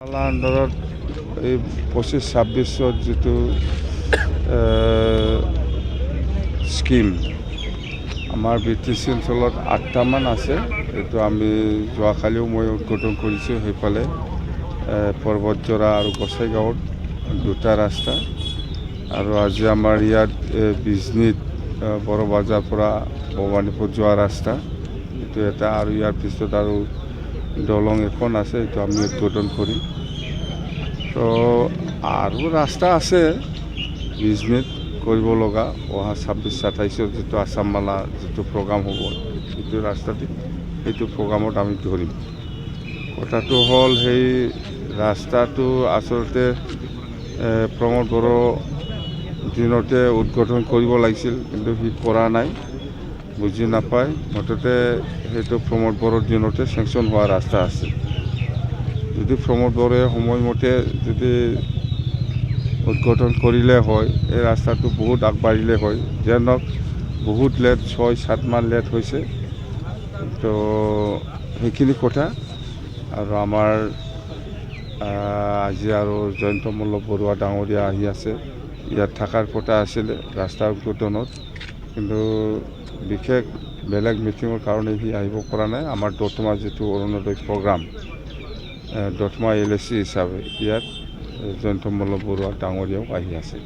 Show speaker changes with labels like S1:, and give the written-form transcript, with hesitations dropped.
S1: আন্দোলনত এই 25-26 যিটো স্কিম আমাৰ BTC অঞ্চলত 8টামান আছে। এইটো আমি যোৱাকালিও মই উদ্বোধন কৰিছোঁ। সেইফালে পৰ্বতজৰা আৰু গোসাইগাঁৱত 2টা ৰাস্তা, আৰু আজি আমাৰ ইয়াত বিজনীত বড় বাজাৰ পৰা ভৱানীপুৰ যোৱা ৰাস্তা এইটো এটা, আৰু ইয়াৰ পিছত আৰু দলং এখন আছে, এইটো আমি উদ্বোধন কৰিম। তো আৰু ৰাস্তা আছে বিজনেছ কৰিব লগা, অহা 26-27 যিটো আসাম মালা যিটো প্ৰগ্ৰাম হ'ব, সেইটো ৰাস্তাতে সেইটো প্ৰগ্ৰামত আমি ধৰিম। কথাটো হ'ল সেই ৰাস্তাটো আচলতে প্ৰমোদ বড়ো দিনতে উদ্বোধন কৰিব লাগিছিল, কিন্তু সি কৰা নাই, বুজি নাপায়। মুঠতে সেইটো প্ৰমোদ বড়োৰ দিনতে চেংচন হোৱা ৰাস্তা আছে। যদি প্ৰমোদ বড়োৱে সময়মতে যদি উদ্বোধন কৰিলে হয়, এই ৰাস্তাটো বহুত আগবাঢ়িলে হয়। যেনক বহুত লেট, 6-7 মাহ লেট হৈছে। তো সেইখিনি কথা। আৰু আমাৰ আজি আৰু জয়ন্ত মল্ল বৰুৱা ডাঙৰীয়া আহি আছে। ইয়াত থকাৰ কথা আছিলে ৰাস্তা উদ্বোধনত, কিন্তু বিশেষ বেলেগ মিটিঙৰ কাৰণে সি আহিব পৰা নাই। আমাৰ দতমা যিটো অৰুণোদয় প্ৰগ্ৰাম, দতমা LAC হিচাপে ইয়াত জয়ন্ত মল্ল বৰুৱা ডাঙৰীয়াও আহি আছে।